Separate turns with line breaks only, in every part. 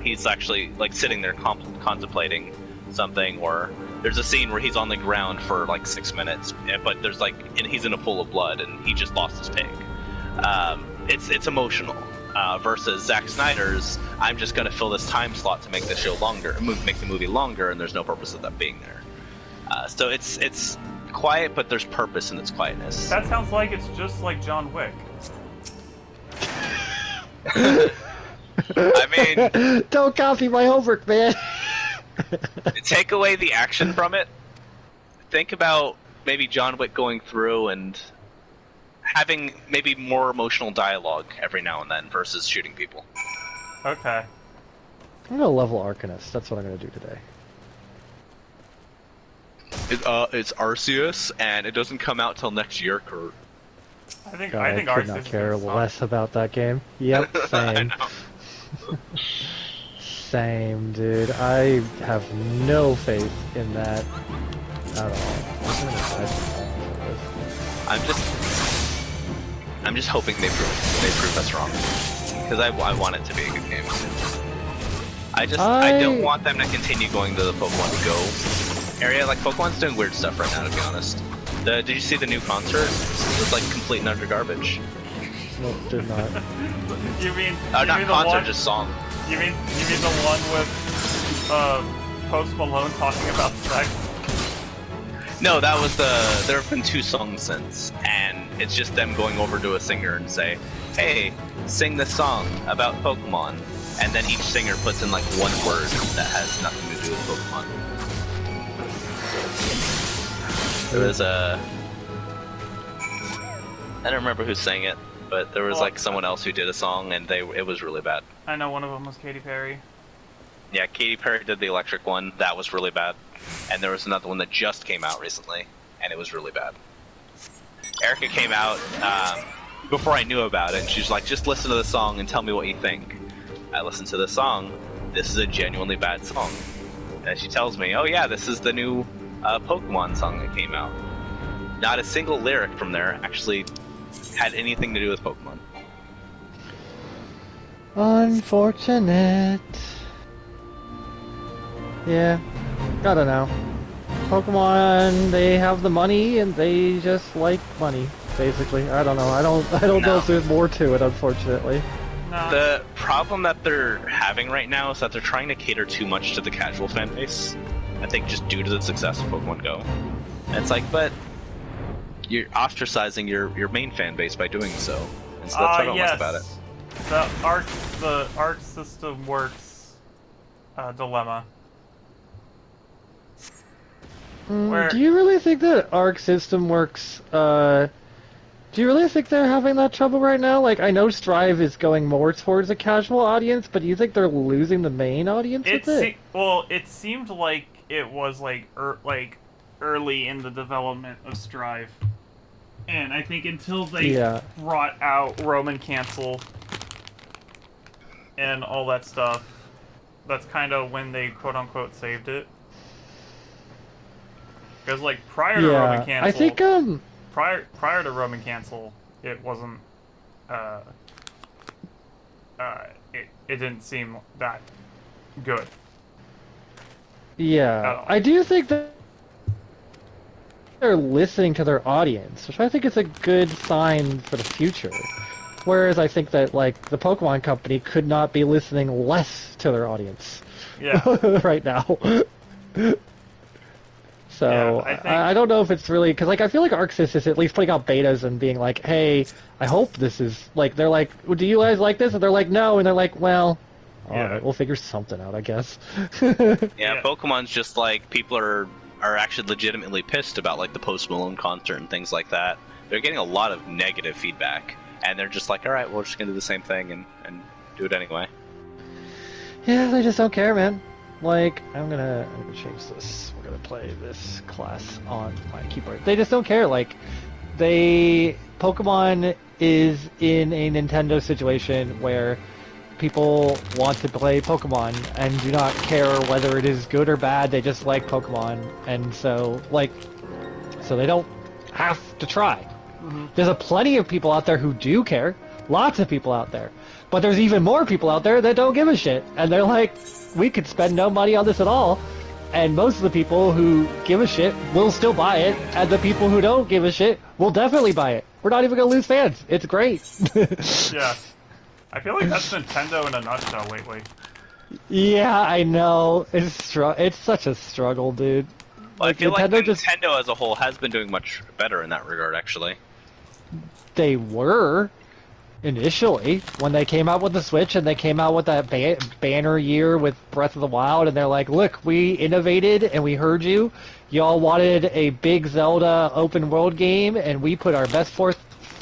he's actually like sitting there contemplating something, or there's a scene where he's on the ground for like 6 minutes, but there's like, and he's in a pool of blood, and he just lost his pig. It's emotional. Versus Zack Snyder's, I'm just going to fill this time slot to make the show longer, make the movie longer, and there's no purpose of that being there. So it's quiet, but there's purpose in its quietness.
That sounds like it's just like John Wick.
I mean...
Don't copy my homework, man!
Take away the action from it. Think about maybe John Wick going through and having maybe more emotional dialogue every now and then versus shooting people.
Okay.
I'm gonna level Arcanist. That's what I'm gonna do today.
It's Arceus, and it doesn't come out till next year, Kurt.
I think
I could not care less about that game. Yep, same. Same, dude. I have no faith in that at all.
I'm just hoping they prove us wrong, because I want it to be a good game. I don't want them to continue going to the Pokemon Go area. Like, Pokemon's doing weird stuff right now, to be honest. Did you see the new concert? It was like complete and utter garbage.
Nope, did not.
You mean
not concert, just song.
You mean the one with Post Malone talking about sex?
No, that was there have been 2 songs since, and it's just them going over to a singer and say, hey, sing this song about Pokemon, and then each singer puts in like one word that has nothing to do with Pokemon. There was I don't remember who sang it, but there was like someone else who did a song, and it was really bad.
I know one of them was Katy Perry.
Yeah, Katy Perry did the electric one. That was really bad. And there was another one that just came out recently, and it was really bad. Erica came out before I knew about it, and she's like, just listen to the song and tell me what you think. I listened to the song. This is a genuinely bad song. And she tells me, oh yeah, this is the new Pokemon song that came out. Not a single lyric from there actually had anything to do with Pokemon.
Unfortunate. Yeah, I don't know. Pokemon, they have the money and they just like money, basically. I don't know. I don't know if there's more to it, unfortunately.
No.
The problem that they're having right now is that they're trying to cater too much to the casual fan base. I think just due to the success of Pokemon Go. And it's like, but you're ostracizing your main fan base by doing so. And so that's what I don't like about it.
The Arc System Works dilemma.
Do you really think that Arc System Works, do you really think they're having that trouble right now? Like, I know Strive is going more towards a casual audience, but do you think they're losing the main audience with it?
Well, it seemed like it was like early in the development of Strive. And I think until they brought out Roman Cancel and all that stuff, that's kind of when they quote-unquote saved it. Because, like, prior to Roman Cancel...
I think,
prior to Roman Cancel, it wasn't... it didn't seem that good.
Yeah. I do think that they're listening to their audience, which I think is a good sign for the future. Whereas I think that, like, the Pokemon Company could not be listening less to their audience right now. So, yeah, I don't know if it's really... Because, like, I feel like ArcSys is at least putting out betas and being like, hey, I hope this is... Like, they're like, well, do you guys like this? And they're like, no. And they're like, well, alright, we'll figure something out, I guess.
Pokemon's just like, people are actually legitimately pissed about, like, the Post Malone concert and things like that. They're getting a lot of negative feedback. And they're just like, alright, we're just gonna do the same thing and do it anyway.
Yeah, they just don't care, man. Like, I'm gonna change this. We're gonna play this class on my keyboard. They just don't care. Like, Pokemon is in a Nintendo situation where people want to play Pokemon and do not care whether it is good or bad. They just like Pokemon, and so they don't have to try. Mm-hmm. There's plenty of people out there who do care. Lots of people out there. But there's even more people out there that don't give a shit. And they're like, we could spend no money on this at all. And most of the people who give a shit will still buy it. And the people who don't give a shit will definitely buy it. We're not even going to lose fans. It's great.
Yeah. I feel like that's Nintendo in a nutshell lately.
Yeah, I know. It's such a struggle, dude.
Well, I feel like Nintendo as a whole has been doing much better in that regard, actually.
They were initially when they came out with the Switch and they came out with that banner year with Breath of the Wild, and they're like, "Look, we innovated and we heard you. Y'all wanted a big Zelda open world game, and we put our best foot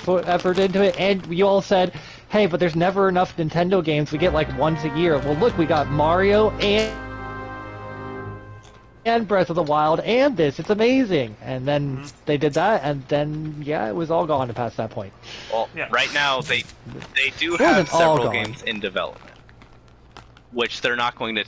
effort into it. And you all said, hey, but there's never enough Nintendo games. We get like once a year. Well, look, we got Mario and Breath of the Wild and this. It's amazing." And then they did that, and then, yeah, it was all gone past that point.
Well, right now, they do have several games in development, which they're not going to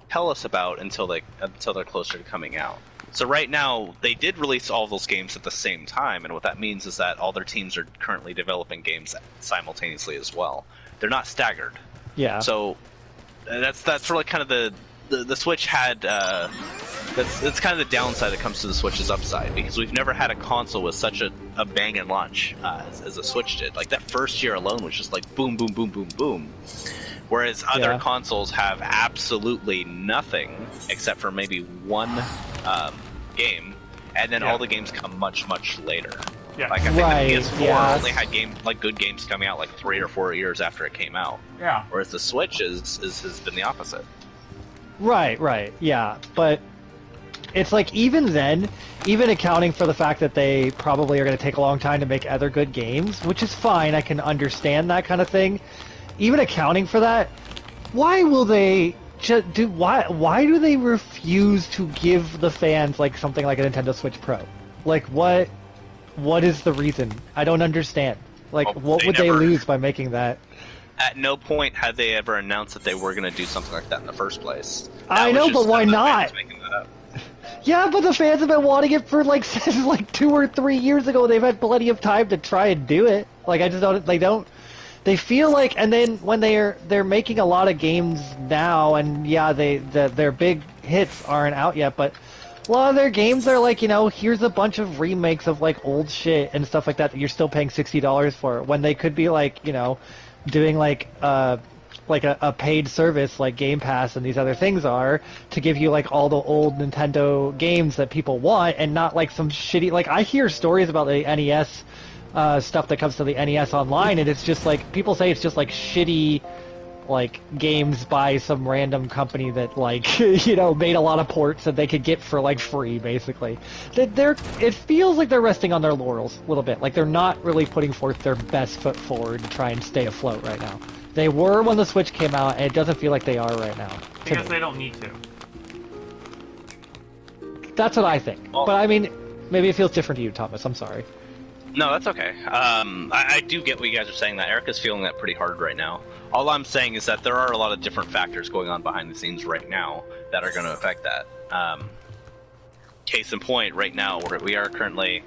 tell us about until they're closer to coming out. So right now, they did release all those games at the same time, and what that means is that all their teams are currently developing games simultaneously as well. They're not staggered.
Yeah.
So that's really kind of the Switch had. That's kind of the downside that comes to the Switch's upside, because we've never had a console with such a banging launch as the Switch did. Like that first year alone was just like boom, boom, boom, boom, boom. Whereas other consoles have absolutely nothing except for maybe one game, and then all the games come much, much later. Yeah. Like I think the PS4 only had good games coming out like 3 or 4 years after it came out.
Yeah.
Whereas the Switch has been the opposite.
Right, yeah. But it's like, even then, even accounting for the fact that they probably are going to take a long time to make other good games, which is fine, I can understand that kind of thing. Even accounting for that, why will they why do they refuse to give the fans like something like a Nintendo Switch Pro? Like what is the reason? I don't understand. Like what would they lose by making that?
At no point had they ever announced that they were going to do something like that in the first place.
I know, but why not? Yeah, but the fans have been wanting it for since 2 or 3 years ago. They've had plenty of time to try and do it. Like I just don't. They feel like, and then when they're making a lot of games now, and yeah, their big hits aren't out yet, but a lot of their games are like, here's a bunch of remakes of old shit and stuff like that you're still paying $60 for, when they could be doing a paid service like Game Pass and these other things are, to give you all the old Nintendo games that people want, and not some shitty, I hear stories about the NES stuff that comes to the NES Online, and it's just people say it's just shitty games by some random company that made a lot of ports that they could get for free, basically. It feels like they're resting on their laurels a little bit. They're not really putting forth their best foot forward to try and stay afloat right now. They were when the Switch came out, and it doesn't feel like they are right now.
Because they don't need to.
That's what I think. Well, but I mean, maybe it feels different to you, Thomas. I'm sorry.
No, that's okay. I do get what you guys are saying. That Erica's feeling that pretty hard right now. All I'm saying is that there are a lot of different factors going on behind the scenes right now that are going to affect that. Case in point, right now we are currently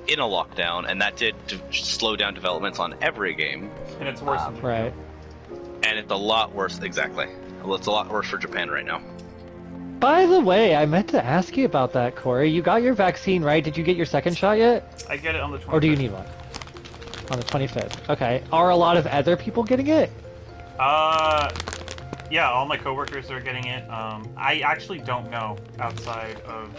in a lockdown, and that did slow down developments on every game.
And it's worse.
Right.
And it's a lot worse. Exactly. Well, it's a lot worse for Japan right now.
By the way, I meant to ask you about that, Corey. You got your vaccine, right? Did you get your second shot yet?
I get it on the 25th.
Or do you need one? On the 25th. Okay. Are a lot of other people getting it?
Yeah, all my coworkers are getting it. I actually don't know outside of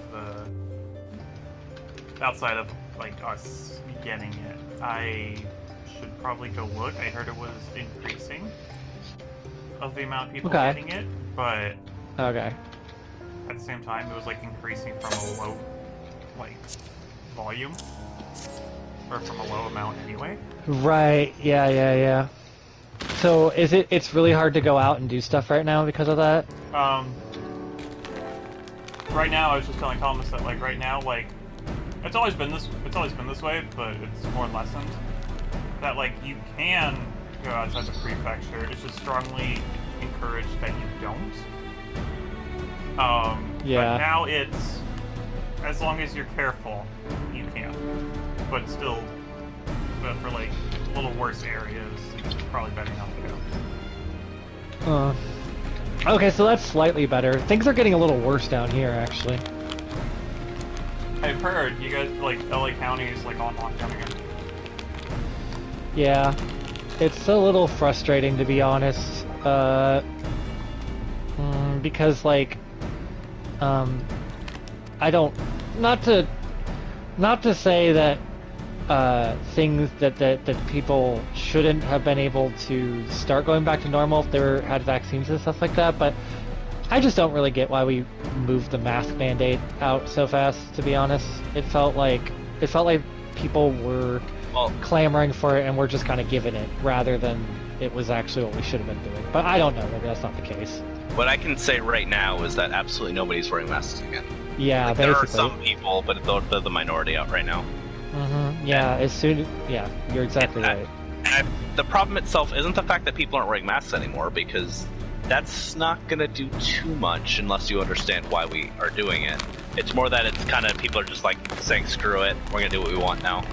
us getting it. I should probably go look. I heard it was increasing of the amount of people getting it, but
okay.
At the same time, it was increasing from a low volume, or from a low amount anyway.
Right. Yeah. So it's really hard to go out and do stuff right now because of that?
Right now, I was just telling Thomas that right now, it's always been this way, but it's more lessened. That you can go outside the prefecture. It's just strongly encouraged that you don't.
Yeah.
But now it's, as long as you're careful, you can. But still, but for like a little worse areas, it's probably better not to go.
Okay, so that's slightly better. Things are getting a little worse down here, actually.
I've heard you guys like LA County is like on lockdown again.
Yeah, it's a little frustrating to be honest. Because like, I don't, not to say that things that people shouldn't have been able to start going back to normal if they had vaccines and stuff like that, but I just don't really get why we moved the mask mandate out so fast, to be honest. It felt like people were clamoring for it and we're just kind of giving it rather than it was actually what we should have been doing. But I don't know, maybe that's not the case.
What I can say right now is that absolutely nobody's wearing masks again.
Yeah,
like, there are some people, but they're the minority out right now.
Yeah, you're exactly right.
The problem itself isn't the fact that people aren't wearing masks anymore, because that's not going to do too much unless you understand why we are doing it. It's more that it's kind of people are just like saying, screw it, we're going to do what we want now.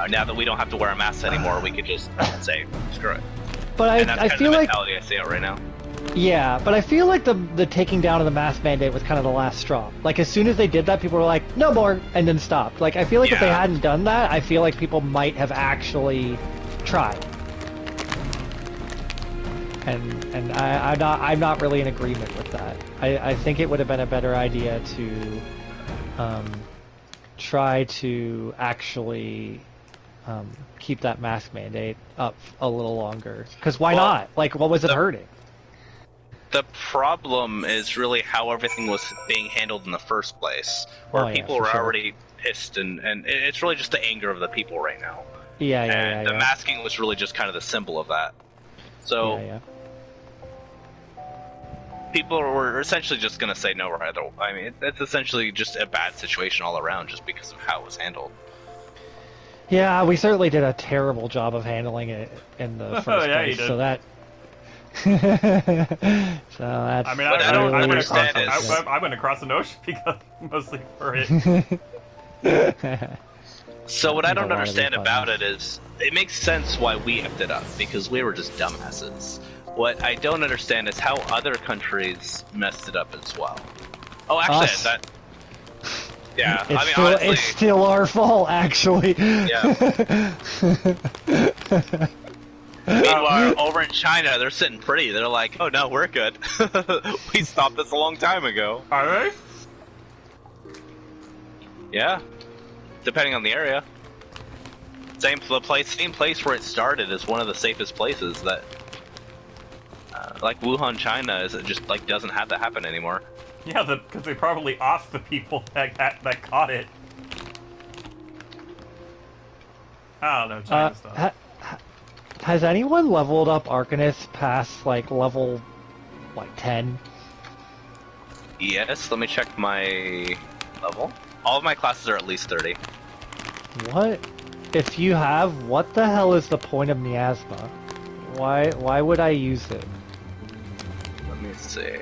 Now that we don't have to wear a mask anymore, we could just say, screw it.
But I feel
the
like
mentality I see out right now.
Yeah, but I feel like the taking down of the mask mandate was kind of the last straw. Like, as soon as they did that, people were like, no more, and then stopped. Like, I feel like if they hadn't done that, I feel like people might have actually tried. And I'm not really in agreement with that. I think it would have been a better idea to try to actually keep that mask mandate up a little longer. Because why not? Like, what was it hurting?
The problem is really how everything was being handled in the first place, where people were already pissed, and it's really just the anger of the people right now. And the masking was really just kind of the symbol of that. So people were essentially just going to say no either. I mean, it's essentially just a bad situation all around, just because of how it was handled.
Yeah, we certainly did a terrible job of handling it in the first place. So that. So that's.
I mean, I went across the ocean because mostly for it.
So what I don't understand about it is, it makes sense why we effed it up, because we were just dumbasses. What I don't understand is how other countries messed it up as well. Oh, actually, yeah, honestly,
it's still our fault, actually.
Yeah. Meanwhile, over in China, they're sitting pretty. They're like, oh no, we're good. We stopped this a long time ago.
Are they?
Yeah. Depending on the area. Same place where it started is one of the safest places that... like Wuhan, China, is it just like doesn't have that happen anymore.
Yeah, because they probably offed the people that caught it. I don't know, China stuff.
Has anyone leveled up Arcanist past like level 10?
Yes, let me check my level. All of my classes are at least 30.
What? If you have, what the hell is the point of miasma? Why would I use it?
Let me see.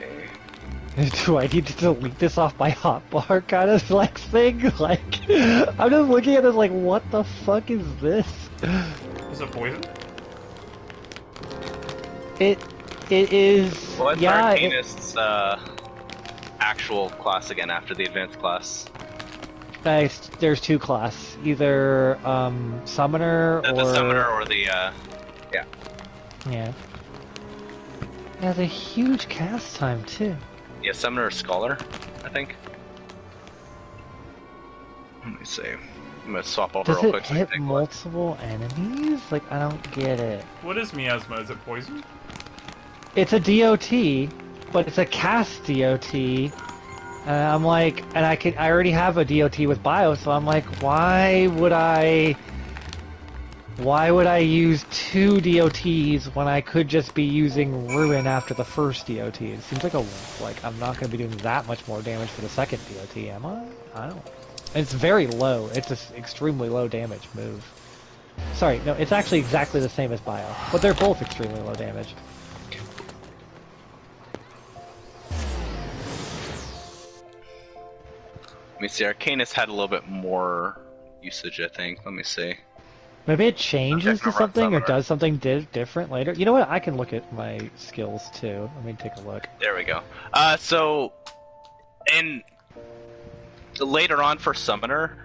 Do I need to delete this off my hotbar kind of like thing? Like, I'm just looking at this like, what the fuck is this?
Is it poison?
It is.
Well, it's Arcanist's actual class again after the advanced class.
There's two classes, either summoner or
the summoner or the yeah.
Yeah. It has a huge cast time too.
Yeah, summoner or scholar, I think. Let me see. I'm gonna swap over real quick.
Does it hit multiple enemies? Like, I don't get it.
What is miasma? Is it poison?
It's a DOT, but it's a cast DOT. I'm like, and I already have a DOT with bio, so I'm like, why would I use two DOTs when I could just be using Ruin after the first DOT? It seems like I'm not going to be doing that much more damage for the second DOT, am I? I don't. It's very low. It's an extremely low damage move. Sorry, no, it's actually exactly the same as bio, but they're both extremely low damage.
Let me see, Arcanist had a little bit more usage, I think. Let me see.
Maybe it changes to
Techno
something or
Summoner.
does something different later. You know what? I can look at my skills too. Let me take a look.
There we go. So, and later on for Summoner,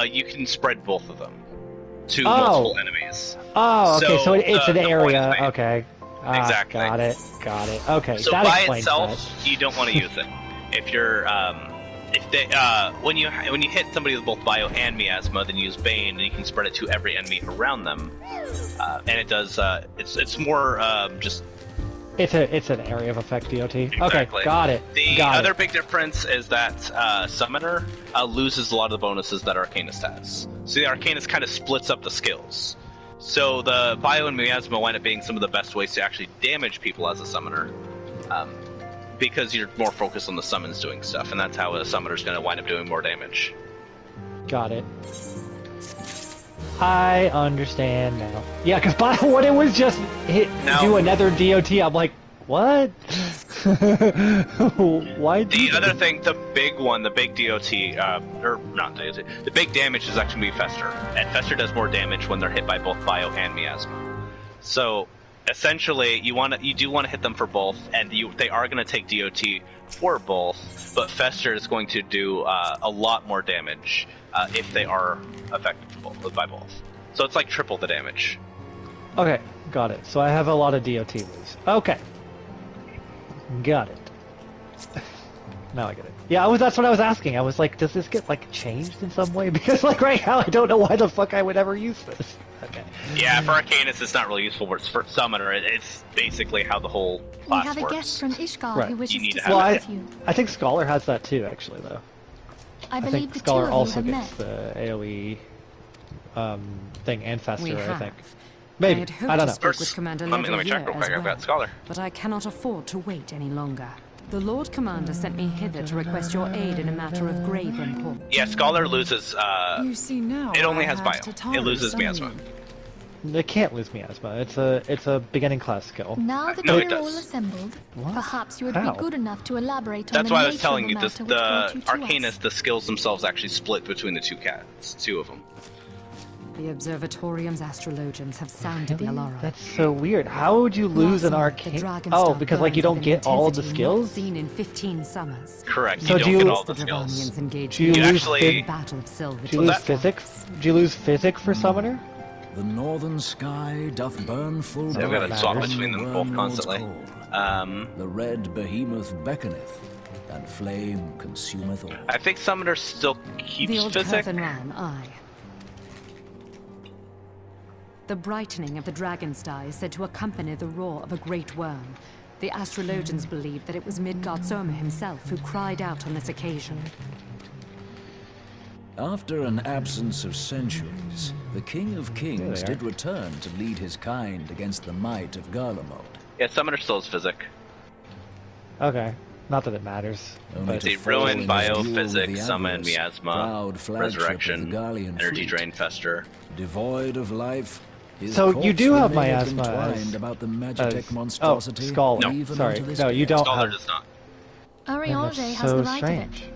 you can spread both of them to multiple enemies.
Oh, okay. So it's an
the point
area.
is made.
Okay.
Exactly.
Got it. Got it. Okay.
So
that
by
explains
itself,
that.
you don't want to use it. If you're when you hit somebody with both Bio and Miasma, then you use Bane, and you can spread it to every enemy around them. And it does. It's more just.
It's an area of effect DOT.
Exactly.
Okay. Got it.
The
got
other
it.
big difference is that Summoner loses a lot of the bonuses that Arcanist has. So the Arcanist kind of splits up the skills. So the Bio and Miasma wind up being some of the best ways to actually damage people as a Summoner. Because you're more focused on the summons doing stuff, and that's how a Summoner's going to wind up doing more damage.
Got it. I understand now. Yeah, because when it was just do another DOT, I'm like, what? Why?
The other thing, the big one, the big DOT, or not DOT, the big damage is actually going to be Fester, and Fester does more damage when they're hit by both Bio and Miasma. So essentially, you do want to hit them for both, and they are going to take DOT for both, but Fester is going to do a lot more damage if they are affected by both. So it's like triple the damage.
Okay, got it. So I have a lot of DOT moves. Okay. Got it. Now I get it. Yeah, that's what I was asking. I was like, does this get, like, changed in some way? Because, like, right now, I don't know why the fuck I would ever use this. Okay.
Yeah, for Arcanist, it's not really useful, but for Summoner, it's basically how the whole class
We have
works.
a guest from Ishgard
Right.
who wishes
You need
to
to
speak
have
with you.
I think Scholar has that too, actually, though.
I
I
believe
think
the two
Scholar
of you
also
have
gets
met.
the AoE thing and Fester,
We
I
have.
think.
I
Maybe.
had
I
hoped
don't
to
know.
speak with Commander
Let me
Levier
check real quick.
as
I've got
well,
Scholar.
but I cannot afford to wait any longer. The Lord Commander sent me hither to request your aid in a matter of grave import.
Yeah, Scholar loses.
You see now.
It only
I
has
have
Bio.
Tataru
It loses
summon
Miasma.
you.
It can't lose Miasma. It's a beginning class skill.
Now that
No, it
we're all
does.
assembled,
What?
perhaps you would
How?
be good enough to elaborate on
That's
the
why I was
nature
telling
of
you
the
this.
matter
The
which brought you to
Arcanist,
us.
the skills themselves actually split between the two of them.
The Observatorium's astrologians have sounded the alarm.
That's so weird. How would you lose an
Last night, the
arcane?
dragon
Oh,
star
because like you
burned
don't
with an
get all of the
intensity not
skills.
seen in 15 summers.
Correct.
So
you
do
don't
you-
get all the
The
skills.
Dravanians engaged
Do you
in
lose
actually-
the battle of Silver.
Do you lose
that-
physics? Do you lose physics for summoner?
The northern sky doth burn full
So I've got to
bright
swap
when
between
the
them both
wormlord's
constantly.
call. The red behemoth beckoneth, and flame consumeth all.
I think Summoner still
The
keeps
old
physics.
curtain ran, aye. The brightening of the dragon star is said to accompany the roar of a great worm. The astrologians believe that it was Midgardsomnr himself who cried out on this occasion.
After an absence of centuries, the King of Kings
There they
did return to lead his kind against the might of Garlemald.
Yeah, Summoner still has physic.
Okay. Not that it matters.
Only
But
to
They
fall
ruin
in his duel with
biophysics,
the
summon
Avars,
Miasma,
proud flagship of
resurrection,
the Garlean
energy
fleet.
drain Fester.
Devoid of life, his
So you
corpse
do have
remaineth
miasma
entwined
as-
about the Magitech
as-
monstrosity.
oh, Scholar.
No.
even
Sorry.
unto this
No, you
day.
don't
Scholar
have...
does not.
Ariange
that's
has
so
the right
strange.
of it.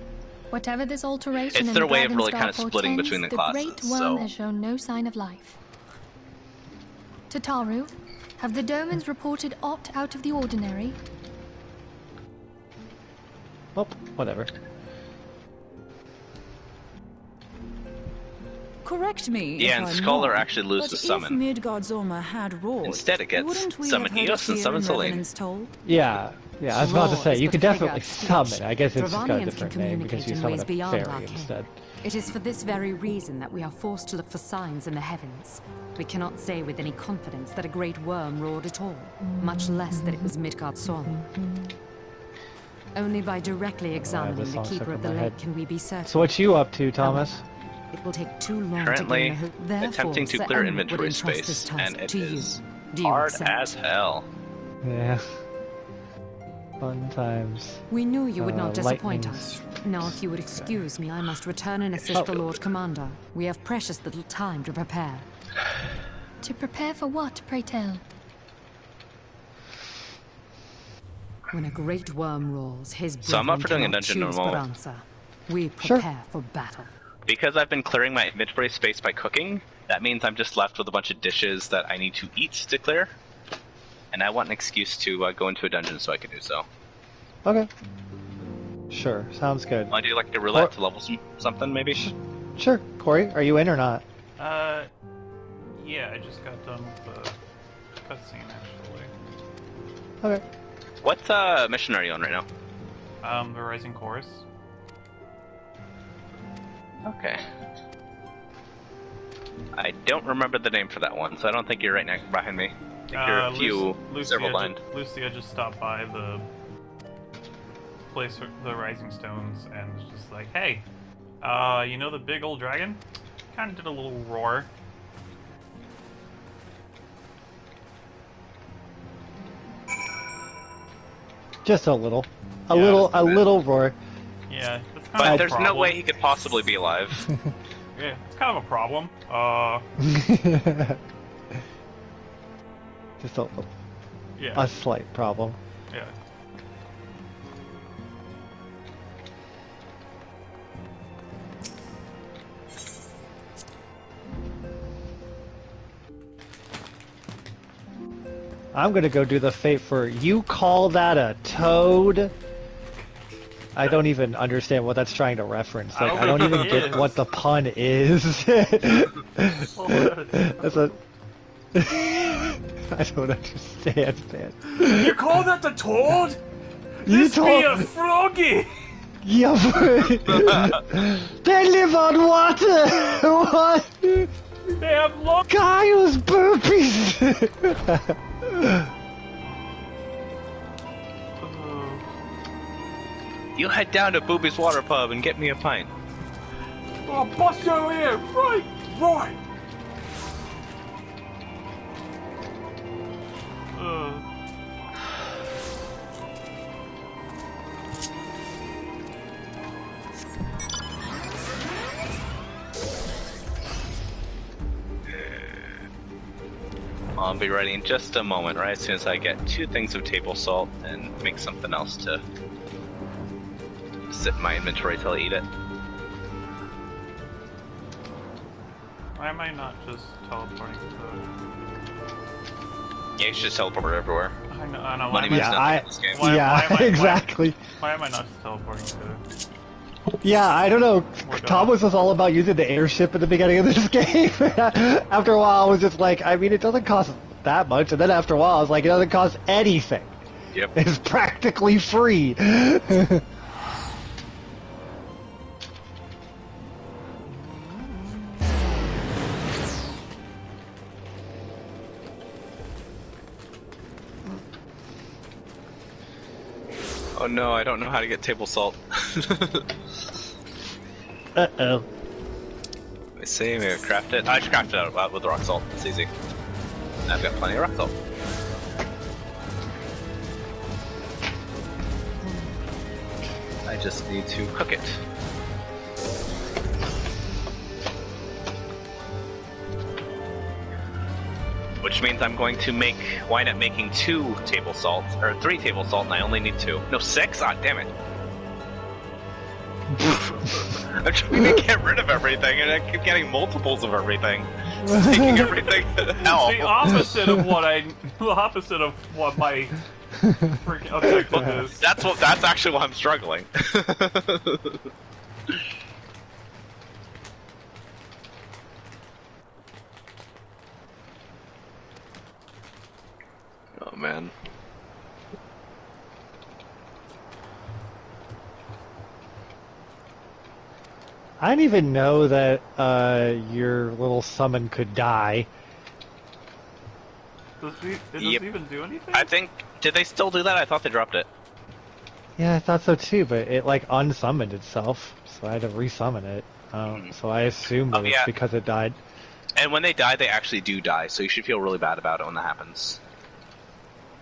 Whatever this alteration
It's
in
their
the
way of
Dragon
really
Star
kind of splitting
portends,
between the
the
classes,
Great Worm
so-
has shown no sign of life. Tataru, have the Domans reported aught out of the ordinary?
Oh, whatever.
Correct me.
Yeah,
if
and
I'm
Scholar
wrong,
actually loses
but
summon.
If Midgardsomnr had roared,
Instead it gets
wouldn't we
summon
have heard
Eos and
fear
summon Selene.
reverence told?
Yeah. Yeah, I was about to
Roar
say,
is
you
but
could
a figure
definitely
of speech.
summon. I guess it's just got a
Dravanians can
different name because
communicate
you
in
summon
ways
a
beyond
fairy
arcane.
instead.
It is for this very reason that we are forced to look for signs in the heavens. We cannot say with any confidence that a great worm roared at all, much less that it was Midgardsomnr. Only by directly examining
this
the
song
Keeper
stuck
of
in
the
my
Lake
head.
can we be certain.
So what you up to, Thomas?
It will take too long
Currently
to gain the
attempting to
Sir
clear
Emmet would
inventory
entrust
space,
this task
and it
to you.
is
Do you
hard
accept?
as hell.
Yeah. Fun times.
We knew you would not disappoint
lightnings.
us. Now, if you would excuse me, I must return and assist the Lord Commander. We have precious little time to prepare.
To prepare for what, pray tell?
When a great worm roars, his
So I'm up for doing a
brethren
dungeon
cannot choose
normal.
but answer. We
Sure.
prepare for battle.
Because I've been clearing my inventory space by cooking, That means I'm just left with a bunch of dishes that I need to eat to clear. And I want an excuse to go into a dungeon so I can do so.
Okay. Sure, sounds good.
Want to do like a roulette to level something, maybe?
Sure. Corey, are you in or not?
Yeah, I just got done with the cutscene, actually.
Okay.
What mission are you on right now?
The Rising Chorus.
Okay. I don't remember the name for that one, so I don't think you're right next behind me. I think you're a few, several behind.
Lucia just stopped by the place for the Rising Stones and was just like, hey, you know the big old dragon? Kind of did a little roar.
Just a little. A little roar.
Yeah, that's kind
But
of a
there's no
problem.
way he could possibly be alive.
Yeah, it's kind of a problem.
Just a
Yeah.
slight problem.
Yeah.
I'm gonna go do the fate for you call that a toad? I don't even understand what that's trying to reference. Like, I don't even get what the pun is. That's a... I don't understand, man.
You call that the toad?
You
This be a froggy!
Yeah, they live on water! What?
They have long...
Kyle's burpees!
You head down to Booby's Water Pub and get me a pint.
I'll bust your ear! Right! Right!
I'll be ready in just a moment, right as soon as I get 2 things of table salt and make something else to sit in my inventory till I eat it.
Why am I not just teleporting to...
Yeah, you should just teleport everywhere.
I know.
Money
Why
means
am
nothing in this game.
Exactly.
why am I not just teleporting to...
Yeah, I don't know.
We're done.
Thomas was all about using the airship at the beginning of this game. After a while, I was just like, I mean, it doesn't cost that much. And then after a while, I was like, it doesn't cost anything.
Yep.
It's practically free.
Oh no, I don't know how to get table salt.
Uh-oh.
Let me see, maybe craft it. I just crafted it out with rock salt. It's easy. I've got plenty of rock salt. I just need to cook it. Which means I'm going to wind up making 2 table salt, or 3 table salt, and I only need 2. No, 6? Ah, damn it. I'm trying to get rid of everything, and I keep getting multiples of everything. It's taking everything to hell.
The opposite of what my freaking objective is.
That's actually why I'm struggling. Oh man.
I didn't even know that your little summon could die.
Does it
Yep.
even do anything?
I think, did they still do that? I thought they dropped it.
Yeah, I thought so too, but it like unsummoned itself, so I had to resummon it. So I assumed that it's because it died.
And when they die, they actually do die, so you should feel really bad about it when that happens.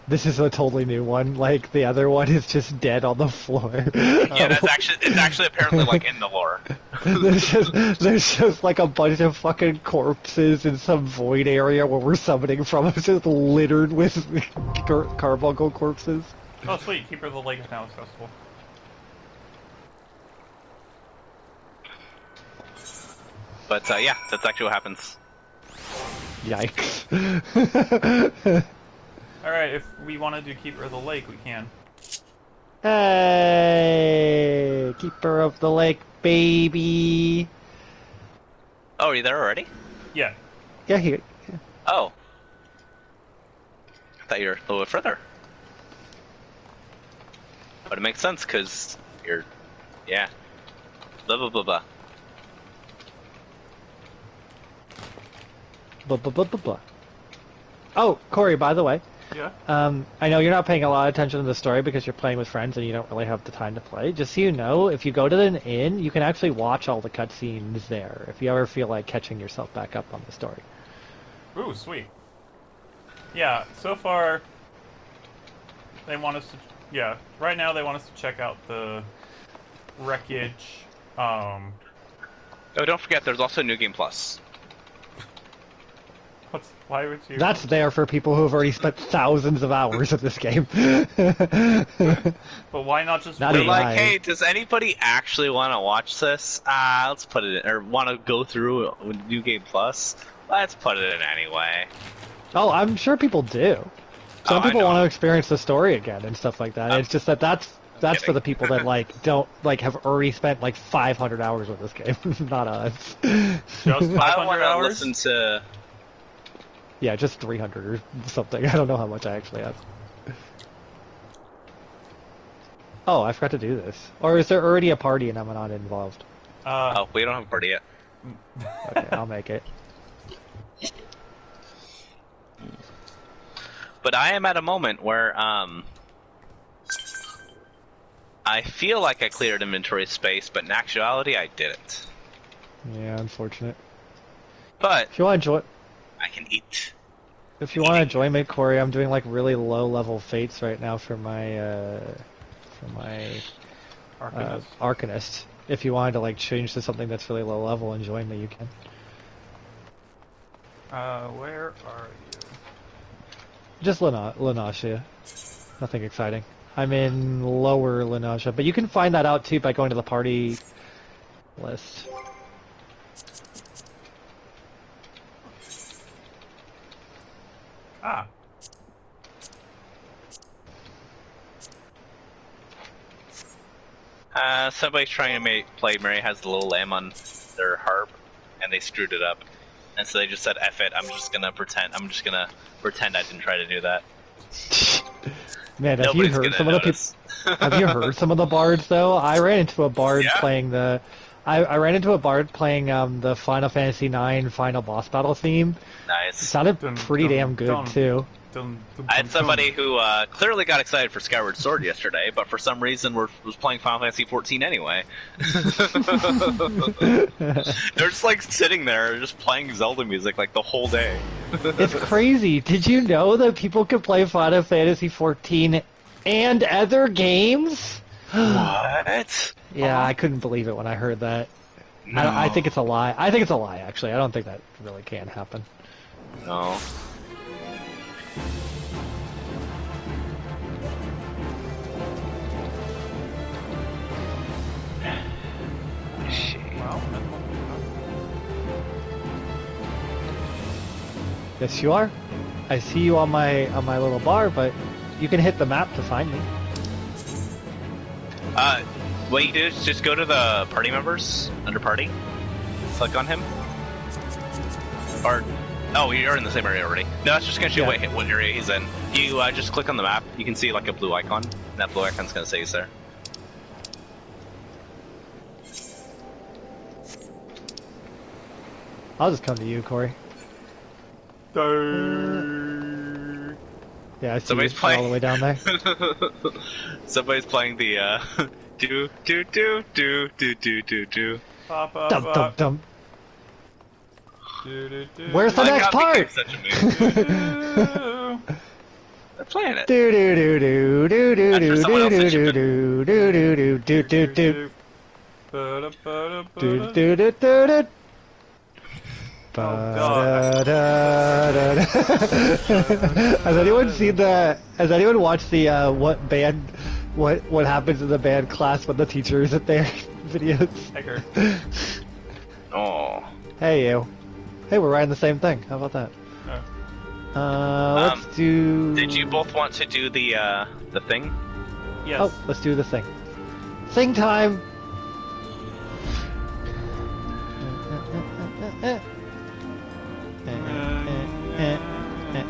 This is a totally new one. Like the other one is just dead on the floor.
Yeah, it's actually apparently like in the lore.
there's just like a bunch of fucking corpses in some void area where we're summoning from. It's just littered with carbuncle corpses.
Oh sweet, Keeper of the Lake is now accessible.
But yeah, that's actually what happens.
Yikes.
Alright, if we want to do Keeper of the Lake, we can.
Hey, Keeper of the Lake, baby.
Oh, are you there already?
Yeah.
Yeah, here.
Oh. I thought you were a little bit further. But it makes sense, because you're... Yeah. Blah, blah, blah, blah.
Blah, blah, blah, blah, blah. Oh, Corey, by the way.
Yeah?
I know you're not paying a lot of attention to the story because you're playing with friends and you don't really have the time to play. Just so you know, if you go to an inn, you can actually watch all the cutscenes there, if you ever feel like catching yourself back up on the story.
Ooh, sweet. Yeah, so far, they want us to... Yeah, right now they want us to check out the wreckage.
Oh, don't forget, there's also New Game Plus.
Why would you...
That's there for people who have already spent thousands of hours of this game.
But why not just
Not
They're
wait?
even-
like, hey, does anybody actually want to watch this? Let's put it in, or want to go through it with New Game Plus? Let's put it in anyway.
Oh, I'm sure people do. Some
I
people
know.
want to experience the story again and stuff like that. It's just that that's for
kidding.
the people that like don't like have already spent like 500 hours with this game, not us.
Just 500
I want to
hours?
listen to...
Yeah, just 300 or something. I don't know how much I actually have. Oh, I forgot to do this. Or is there already a party and I'm not involved?
Oh, we don't have a party yet.
Okay, I'll make it.
But I am at a moment where, I feel like I cleared inventory space, but in actuality, I didn't.
Yeah, unfortunate.
But
If you want to join,
I can eat.
if you want to join me, Corey, I'm doing like really low level fates right now for my
Arcanist?
Arcanist. If you wanted to like change to something that's really low level and join me, you can.
Where are you?
Just Linasia. Nothing exciting. I'm in lower Linasia, but you can find that out too by going to the party list.
Ah.
Somebody's trying to play Mary Has the Little Lamb on their harp, and they screwed it up. And so they just said, F it, I'm just gonna pretend I didn't try to do that.
Man, have you
Nobody's
heard
gonna
some of the
notice.
people? Have you heard some of the bards though? I ran into a bard
Yeah?
playing the. I ran into a bard playing the Final Fantasy IX final boss battle theme. It
Nice.
sounded
Dun,
pretty
dun,
damn good
dun.
too.
Dun, dun,
I had
dun,
somebody who clearly got excited for Skyward Sword yesterday, but for some reason was playing Final Fantasy XIV anyway. They're just like sitting there, just playing Zelda music like the whole day.
It's crazy. Did you know that people can play Final Fantasy XIV and other games?
What?
Yeah, I couldn't believe it when I heard that.
No.
I think it's a lie. I think it's a lie, actually. I don't think that really can happen.
No. Shit.
Well,
Yes, you are. I see you on my little bar, but you can hit the map to find me.
What you do is just go to the party members under party, click on him, or oh, you're in the same area already. No, it's just gonna show
Yeah.
what area he's in. You just click on the map. You can see like a blue icon. And that blue icon's gonna say he's there.
I'll just come to you, Corey. Yeah, I see
Somebody's
you all
playing.
the way down there.
Somebody's playing the do do do do do do do do.
Pop up,
Dum dum dum.
Do, do, do,
Where's the
do,
next
God, became
part?
such a move.
do.
They're playing it.
Do do do do do do
That's for
do
someone else
do
that
do
you
do do do do do do do
Ba-da, ba-da,
do
ba-da.
do do do do.
Oh, God.
Ba-da-da-da-da. Has anyone seen the? Has anyone watched the what happens in the band class when the teacher isn't there videos?
Egger.
Oh.
Hey you. Hey, we're writing the same thing. How about that? Let's do...
Did you both want to do the thing?
Yes.
Oh, let's do the thing. Thing time!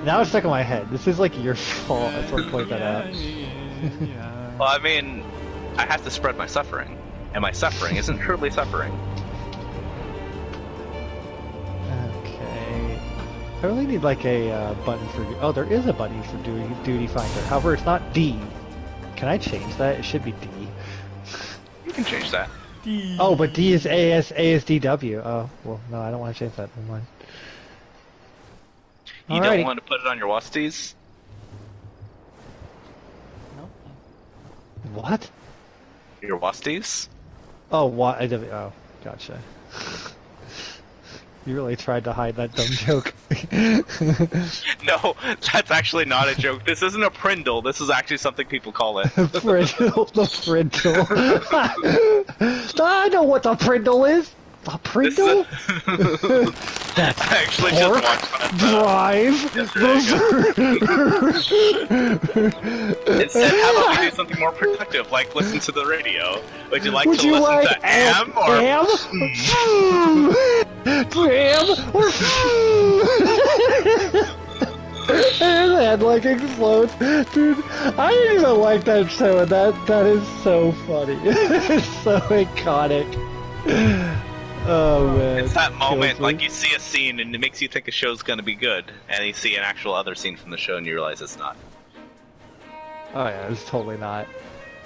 Now it's stuck in my head. This is like your fault. I just want to point that out.
Well, I mean, I have to spread my suffering, and my suffering isn't truly suffering.
Okay. I really need like a button for... Oh, there is a button for Duty Finder. However, it's not D. Can I change that? It should be D.
You can change that.
D.
Oh, but D is ASDW. Oh, well, no, I don't want to change that. Never mind.
You don't want to put it on your Wasties?
What?
Your Wasties?
Oh, what? Oh, gotcha. You really tried to hide that dumb joke.
No, that's actually not a joke. This isn't a Prindle. This is actually something people call it.
Prindle, the Prindle. I know what the Prindle is. The Prindle? That's
I actually just watched that.
Drive.
It said, how about we do something more productive, like listen to the radio? Would you like to listen to AM or
AM? Am? Or and the head like explodes. Dude, I didn't even like that show, and that is so funny. It's so iconic. Oh man.
It's that moment, like you see a scene and it makes you think a show's gonna be good, and you see an actual other scene from the show and you realize it's not.
Oh yeah, it's totally not.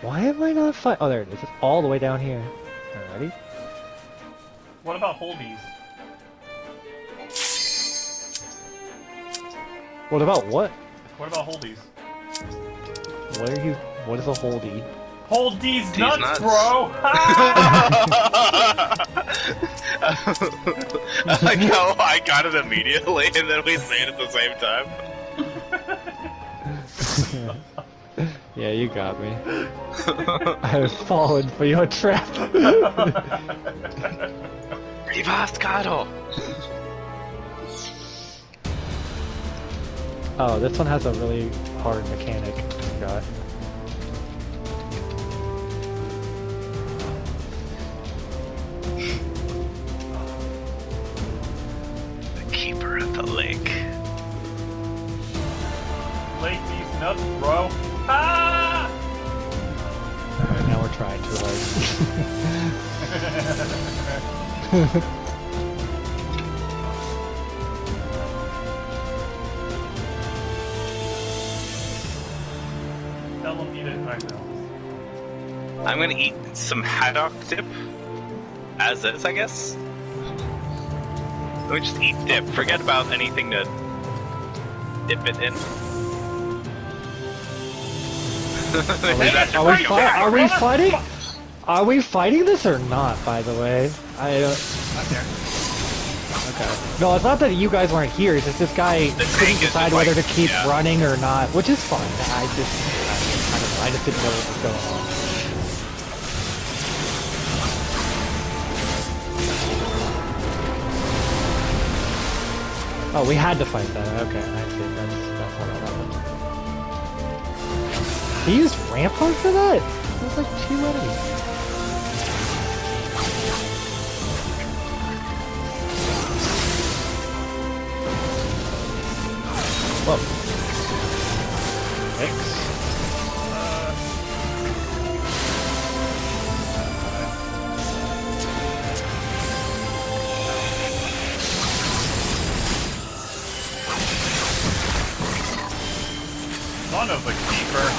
Why am I not fight? Oh, there it is. It's all the way down here. Alrighty.
What about holdies?
What about what?
What about holdies?
What are you? What is a holdie?
Hold these
nuts,
nuts, bro!
I like how I got it immediately and then we say it at the same time.
Yeah, you got me. I have fallen for your trap.
Rivascado!
Oh, this one has a really hard mechanic. I forgot.
The keeper of the lake.
Lake these nuts, bro. Ah!
Alright, now we're trying too hard.
Tell them eat it right now.
I'm gonna eat some haddock dip. As is, I guess. Let me just eat dip. Forget about anything to dip it in.
Are we fighting? Are we fighting this or not? By the way, I don't.
Not there.
Okay. No, it's not that you guys weren't here. It's just this guy couldn't decide whether to keep running or not, which is fine. I don't know. I just didn't know what was going on. Oh, we had to fight that. Okay, I see. That's how that happened. He used Rampart for that? There's like 2 enemies. Whoa. X.
Son of a keeper.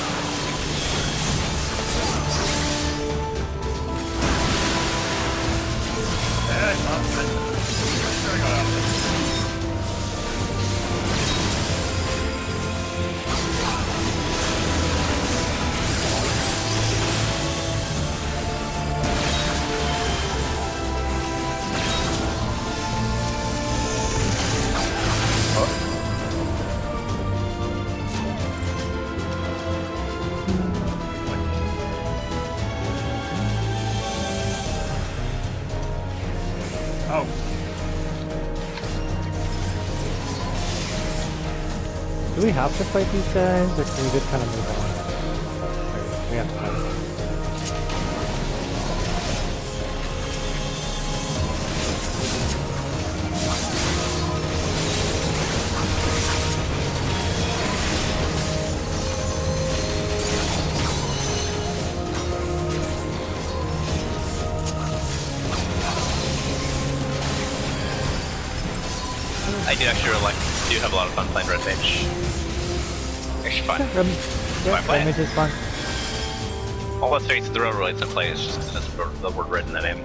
we have to fight these guys, or can we just kind of move on? We have to fight.
I do actually do have a lot of fun playing Red Mage. Actually fun.
Red Mage is fun.
Well, let's face it, the real reason to play is just because it's the word red in the name.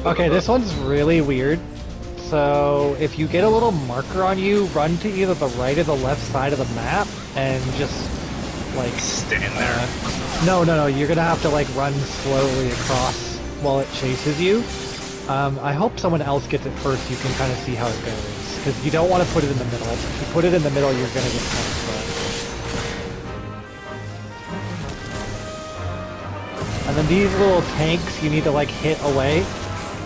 Okay, this one's really weird. So, if you get a little marker on you, run to either the right or the left side of the map, and just, like...
Stand there.
No, you're gonna have to, like, run slowly across while it chases you. I hope someone else gets it first, you can kind of see how it goes. Because you don't want to put it in the middle. If you put it in the middle, you're gonna get kind of stuck. And then these little tanks, you need to, like, hit away.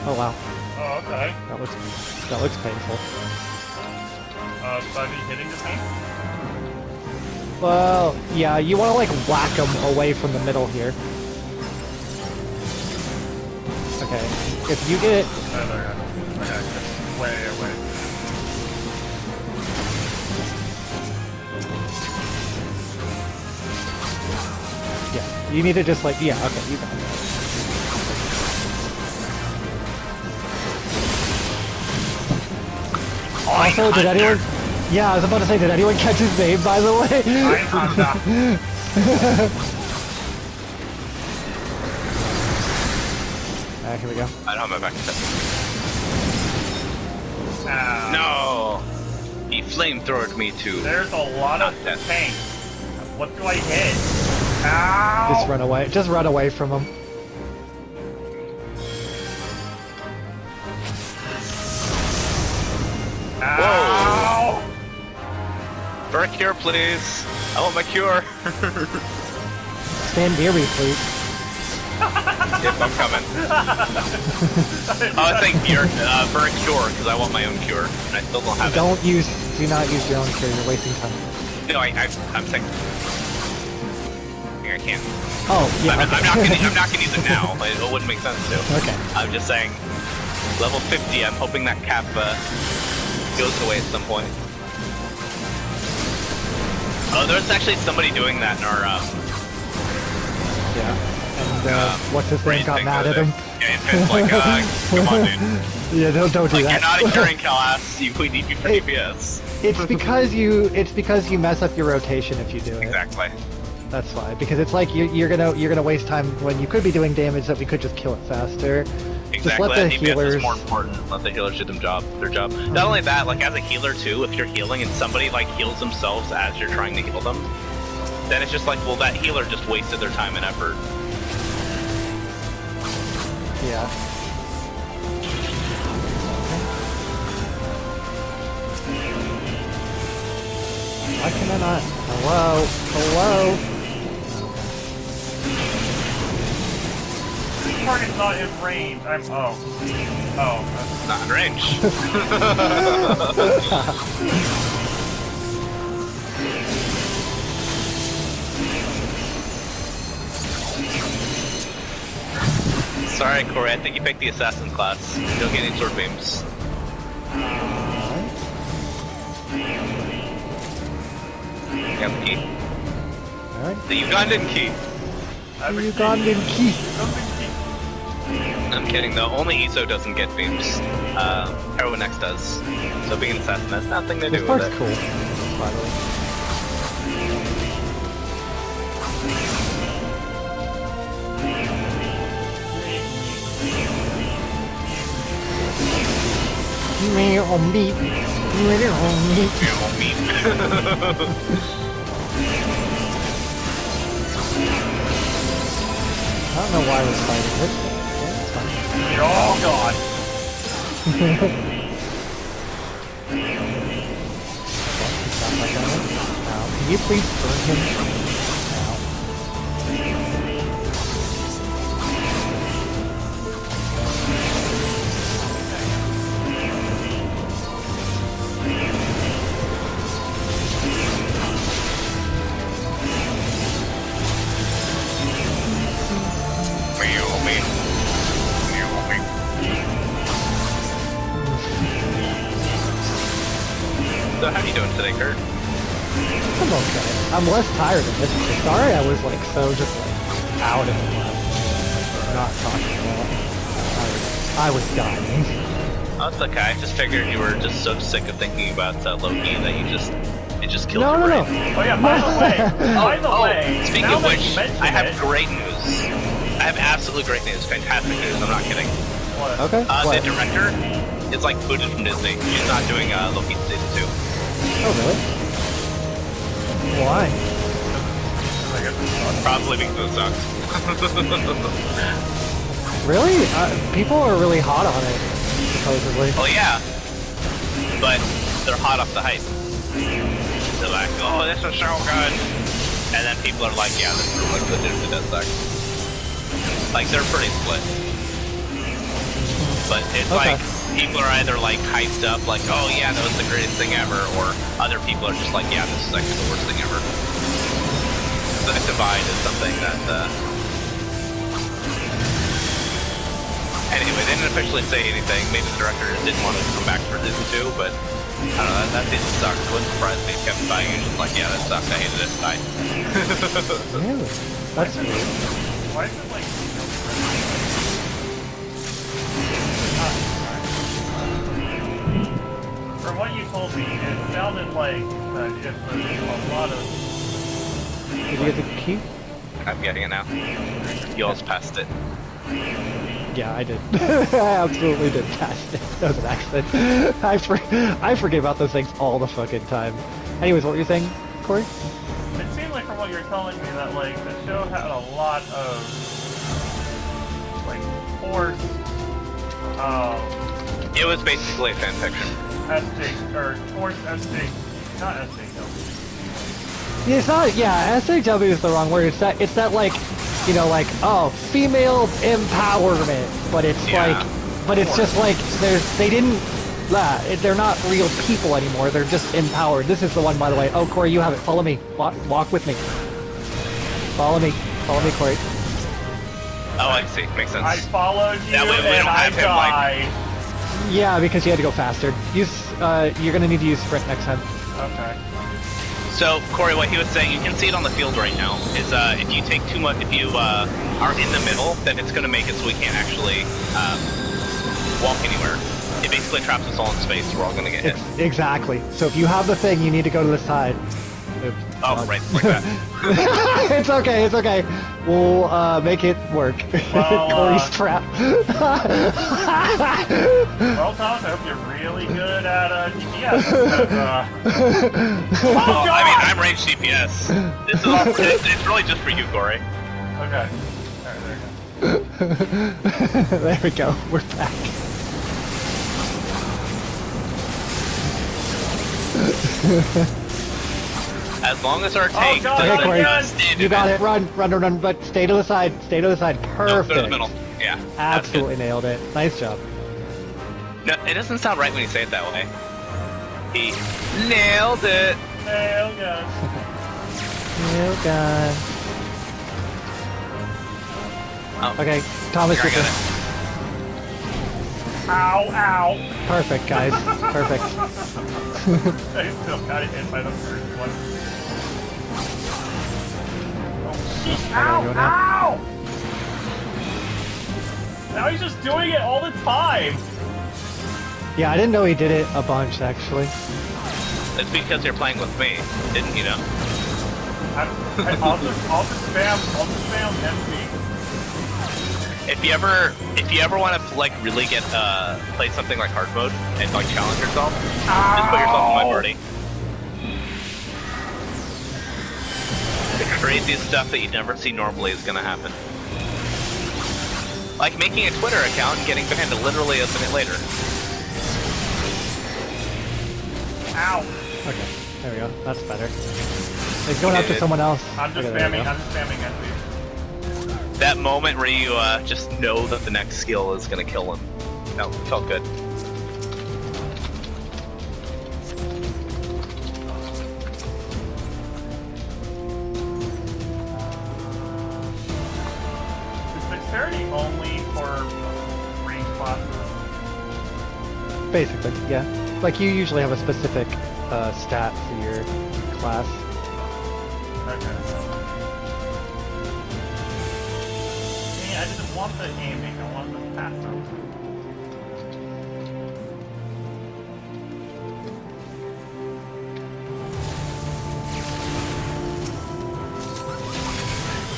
Oh, wow.
Oh, okay.
That looks painful.
Should I be hitting the tank?
Well, yeah, you want to, like, whack them away from the middle here. Okay, if you get...
Oh, there we go. Okay, way away.
Yeah, you need to just, like, yeah, okay, you got it. Also, did anyone... Yeah, I was about to say, did anyone catch his name, by the way? Here we go.
I don't have my back to No! He flamethrowed me too.
There's a lot of
death.
tanks. What do I hit? Ow!
Just run away. Just run away from him.
Ow!
For a cure, please. I want my cure.
Stand near me, please.
Yep, I'm coming. I was saying cure, for a cure, because I want my own cure, and I still don't have it.
Do not use your own cure, you're wasting time.
No, I'm saying... I can't.
Oh, yeah,
I'm not gonna use it now, it wouldn't make sense to.
Okay.
I'm just saying, level 50, I'm hoping that cap goes away at some point. Oh, there's actually somebody doing that in our,
Yeah. And, what's his name got mad at him?
Yeah, it's like, come on, dude.
Yeah, don't do
Like,
that.
you're not a curing class, we need you for DPS.
It's because you mess up your rotation if you do it.
Exactly.
That's why. Because it's like you're gonna waste time when you could be doing damage that we could just kill it faster. Just
Exactly,
let the
DPS
healers...
is more important. Let the healers do their job. Not only that, like as a healer too, if you're healing and somebody like heals themselves as you're trying to heal them, then it's just like, well, that healer just wasted their time and effort.
Yeah. Why can I not? Hello? Hello?
Target's not in range. Oh,
Not in range. Sorry, Corey, I think you picked the assassin class. You don't get any sword beams. You got the key?
Alright.
The Ugandan key.
Ugandan key.
I'm kidding though, only Iso doesn't get beams. Hideharu-XIII does. So being an assassin has nothing to do
This
with
part's
it.
cool, by the way. Me on meat. Me on meat. I don't know why we're fighting this. Yeah, it's fine.
oh god.
Now, can you please burn him? Now.
me. Heal me. So how you doing today, Kurt?
I'm okay. I'm less tired than yesterday. Sorry, I was like so just like out of it last night. Not talking about. I was dying.
Oh, it's okay. I just figured you were just so sick of thinking about Loki that it just killed your
No.
brain.
Oh yeah, by the way,
Speaking
now
of
that
which,
you mention
I have
it-
great news. I have absolutely great news. Fantastic news. I'm not kidding.
What?
Okay.
The
What?
director is like booted from Disney. She's not doing Loki season 2.
Oh really? Why?
Probably because it sucks.
Really? People are really hot on it, supposedly.
Well, yeah, but they're hot off the hype. They're like, oh, this is so good, and then people are like, yeah, this is like legitimately does suck. Like they're pretty split. But it's
Okay.
like people are either like hyped up, like, oh yeah, that was the greatest thing ever, or other people are just like, yeah, this is actually the worst thing ever. So that divide is something that. Anyway, they didn't officially say anything. Maybe the director didn't want to come back for season 2, but I don't know. That season sucked. It wouldn't surprise me. He kept buying it. Just like, yeah, that sucked. I hated it. Bye.
Really? That's weird.
Why is it like? From what you told me, it sounded like if there's a lot of.
Did you get the key?
I'm getting it now. You almost passed it.
Yeah, I did. I absolutely did pass it. That was an accident. I forget about those things all the fucking time. Anyways, what were you saying, Corey?
It seemed like from what you were telling me that like the show had a lot of like forced
It was basically a fan fiction.
forced not SJW.
Yeah, it's not. Yeah, SJW is the wrong word. It's that like, you know, like, oh, female empowerment, but it's
Yeah.
but it's just like they're not real people anymore. They're just empowered. This is the one, by the way. Oh, Corey, you have it. Follow me. Walk with me. Follow me, Corey.
Oh, I see. Makes sense.
I followed you
That way we
and
don't
I
have him, like-
died.
Yeah, because you had to go faster. You're gonna need to use sprint next time.
Okay.
So, Corey, what he was saying, you can see it on the field right now, is if you take too much, if you are in the middle, then it's going to make it so we can't actually walk anywhere. It basically traps us all in space, we're all going to get hit.
Exactly. So if you have the thing, you need to go to the side. Oops.
Oh, right, like that.
It's okay. We'll make it work.
Well,
Corey's trapped.
Well, Thomas, I hope you're really good at GPS.
Oh, I mean, I'm range CPS. This is all, it's really just for you, Corey.
Okay. Alright, there we go.
There we go. We're back.
As long as our tank
God,
doesn't
Okay, Corey,
stand
you
in
got
it.
it. Run, but stay to the side. Perfect.
No, go to the middle. Yeah. that's good.
Absolutely nailed it. Nice job.
No, it doesn't sound right when you say it that way. He nailed it.
Nail gun.
Nail gun.
Oh,
Okay, Thomas,
here, I
get
got
this.
it.
Ow, ow.
Perfect, guys. Perfect.
I still got hit by the first one. Oh, shit.
How do I go
Ow,
now?
ow! Now he's just doing it all the time.
Yeah, I didn't know he did it a bunch, actually.
It's because you're playing with me, didn't you know?
I'll just spam empty.
If you ever want to like really get play something like hard mode and like challenge yourself, just put yourself in my party. The craziest stuff that you'd never see normally is gonna happen. Like making a Twitter account and getting banned literally a minute later.
Ow.
Okay, there we go. That's better. It's going up to someone else.
I'm just
Okay, there we
spamming.
go.
I'm just spamming empty.
That moment where you just know that the next skill is gonna kill him. That felt good.
Is dexterity priority only for range classes.
Basically, yeah. Like you usually have a specific stat for your class.
Okay. I didn't want the aiming, I wanted the passive.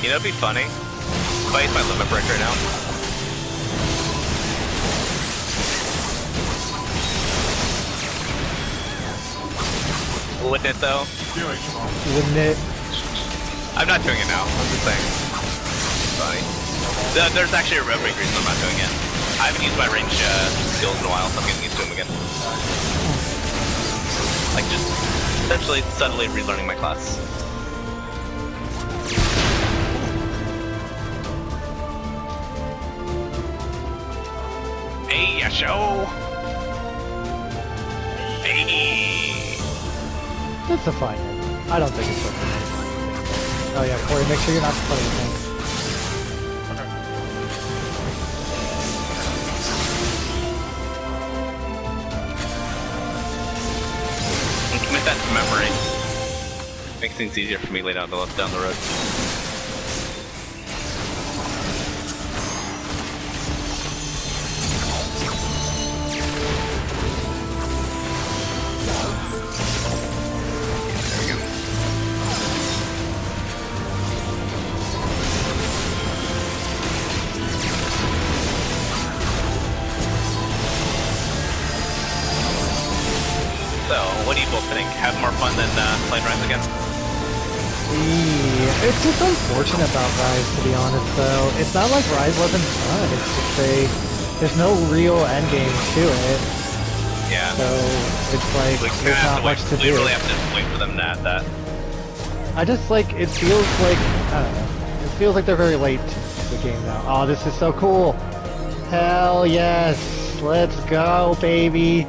You know, it'd be funny if I use my limit break right now. Wouldn't it though?
Wouldn't it?
I'm not doing it now. I'm just saying. Funny. There's actually a real big reason I'm not doing it. I haven't used my range skills in a while, so I'm getting used to them again. Like just essentially suddenly relearning my class. Hey, ya show! Hey!
It's a fine hit. I don't think it's worth it. Oh yeah, Corey, make sure you're not playing things.
Commit that to memory. Makes things easier for me later down the road. So, what do you both think? Have more fun than playing Rise again?
It's just unfortunate about Rise, to be honest, though. It's not like Rise wasn't fun, it's just there's no real endgame to it.
Yeah.
So, it's like, there's not much to do.
We really have to wait for them to add that.
I just, like, it feels like, I don't know, it feels like they're very late to the game now. Oh, this is so cool! Hell yes! Let's go, baby!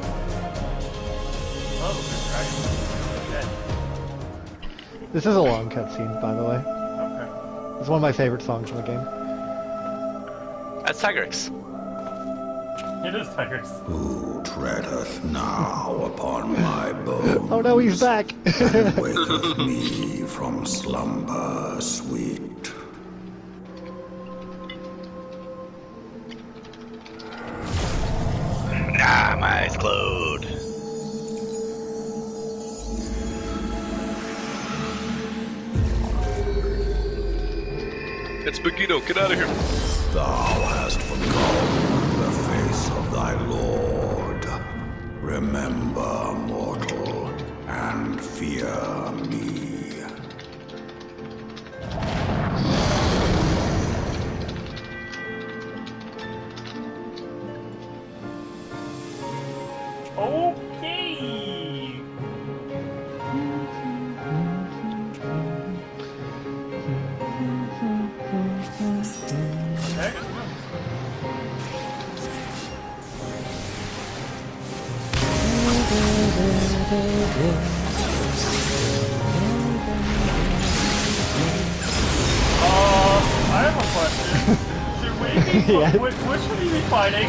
This is a long cutscene, by the way.
Okay.
It's one of my favorite songs in the game.
That's Tigrex.
It is Tigers.
Who treadeth now upon my bones?
Oh no, he's back!
And waketh me from slumber sweet.
Ah, my eyes closed. It's Begito, get out of here.
Thou hast forgotten the face of thy lord. Remember, mortal, and fear me.
Okay. I have a question. Should we be
Yeah.
which should we be fighting?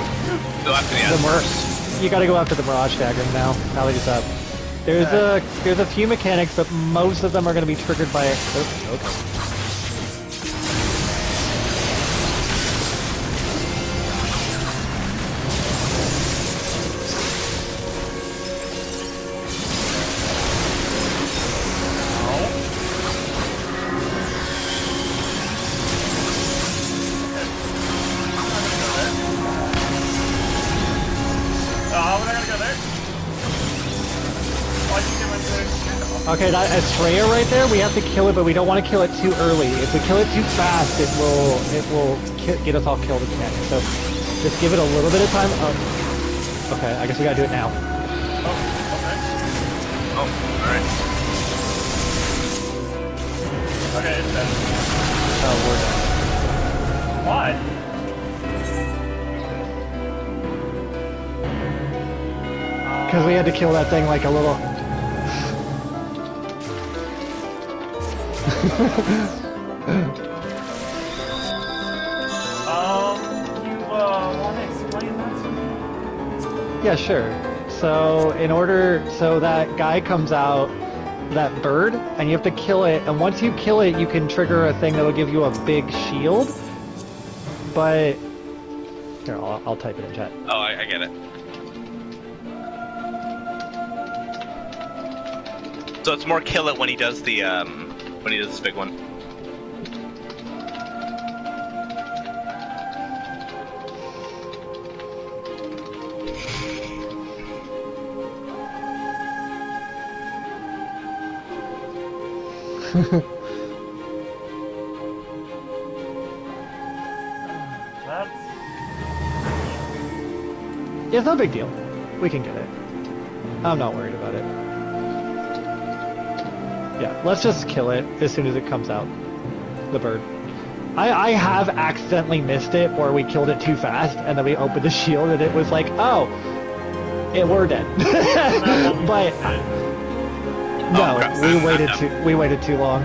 Go after the
The
Asmers.
You gotta go after the Mirage Dagger now that he's up. There's a few mechanics, but most of them are gonna be triggered by... Oh, okay. Okay, that Estrella right there, we have to kill it, but we don't want to kill it too early. If we kill it too fast, it will get us all killed again. So just give it a little bit of time. Okay, I guess we gotta do it now.
Oh, okay.
Oh, alright.
Okay, it's dead.
Oh, we're done.
Why?
Because we had to kill that thing like a little... Yeah, sure. So so that guy comes out, that bird, and you have to kill it, and once you kill it, you can trigger a thing that'll give you a big shield. But here, I'll type it in chat.
Oh, I get it. So it's more kill it when he does the this big one.
That's...
Yeah, it's no big deal. We can get it. I'm not worried about it. Yeah, let's just kill it as soon as it comes out. The bird. I have accidentally missed it, or we killed it too fast, and then we opened the shield, and it was like, oh, we're dead. But no, we waited too long.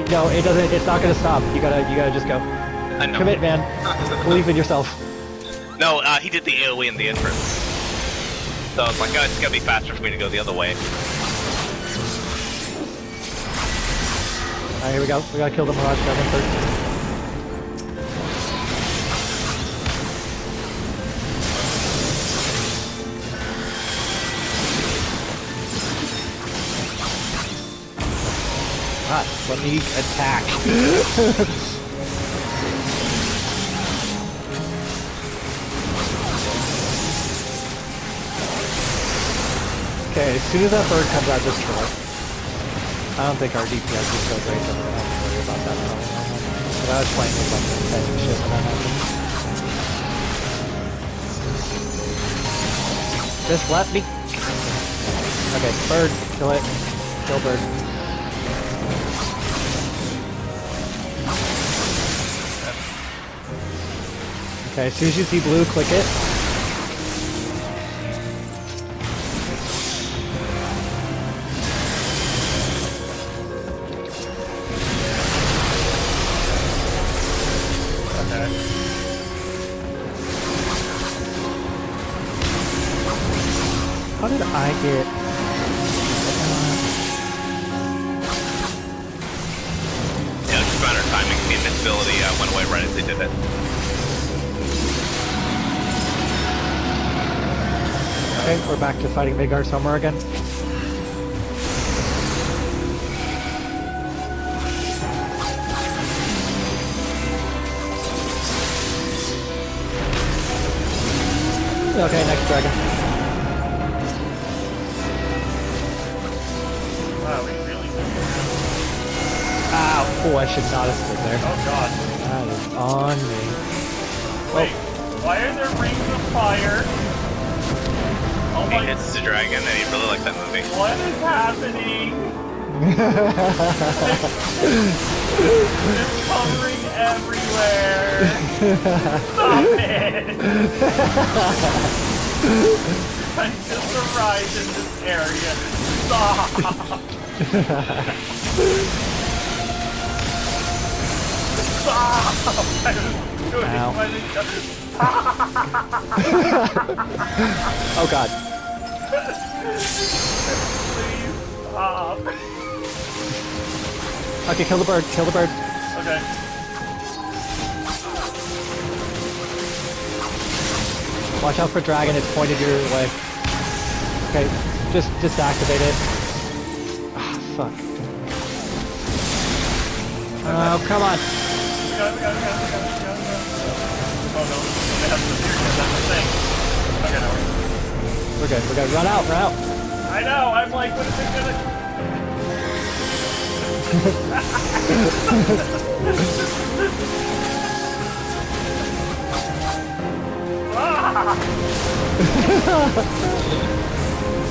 No, it doesn't. It's not gonna stop. You gotta just go.
I know.
Commit, man. Believe in yourself.
No, he did the AoE in the entrance. So I was like, oh, it's gonna be faster for me to go the other way.
Alright, here we go. We gotta kill the Mirage Dragon first. God, let me attack. Okay, as soon as that bird comes out, destroy it. I don't think our DPS is so great that we're gonna have to worry about that at all. But I was playing with like that shit when that happened. Just let me... Okay, bird, kill it. Kill bird. Okay, as soon as you see blue, click it. How did I get...
Yeah, just matter of timing. The invincibility went away right as they did it.
Okay, we're back to fighting Midgardsomnr again. Okay, next dragon.
Wow, we really did.
Ow! Oh, I should not have stood there.
Oh god.
That is on me.
Wait, why are there rings of fire? Oh
He
my...
hits the dragon, and he really liked that movie.
What is happening? It's covering everywhere. Stop it! I'm just arrived in this area. Stop! Stop! I was doing
Ow.
my
Oh god.
Please stop.
Okay, kill the bird, kill the bird.
Okay.
Watch out for dragon, it's pointed your way. Okay, just disactivate it. Ah, fuck. Oh, come on.
We got it. Oh no, they have to fear him, that's the thing. Okay, no.
We're good, we're good. Run out, run out.
I know, I'm like, what is it gonna...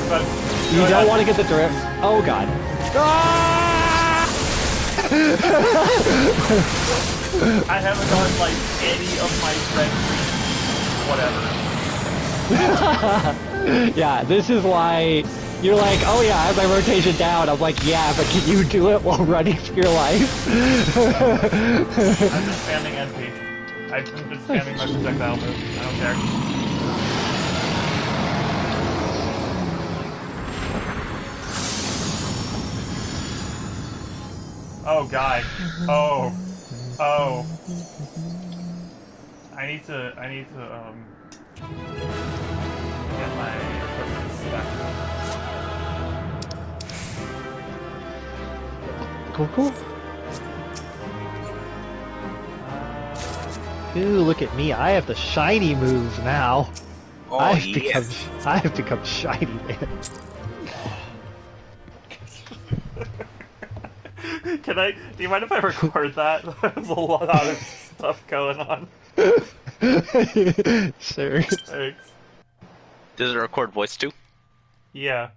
But
You don't want to get the drift. Oh god. Ah!
I haven't done like any of my friends, whatever.
Yeah, this is why you're like, oh yeah, I have my rotation down. I'm like, yeah, but can you do it while running for your life?
I'm just spamming NP. I've been spamming my projectile move. I don't care. Oh god. Oh. Oh. I need to get my equipment stacked up.
Cool. Ooh, look at me. I have the shiny moves now.
Oh,
I have become shiny, man.
Do you mind if I record that? There's a lot of stuff going on.
Sure.
Thanks.
Does it record voice too?
Yeah.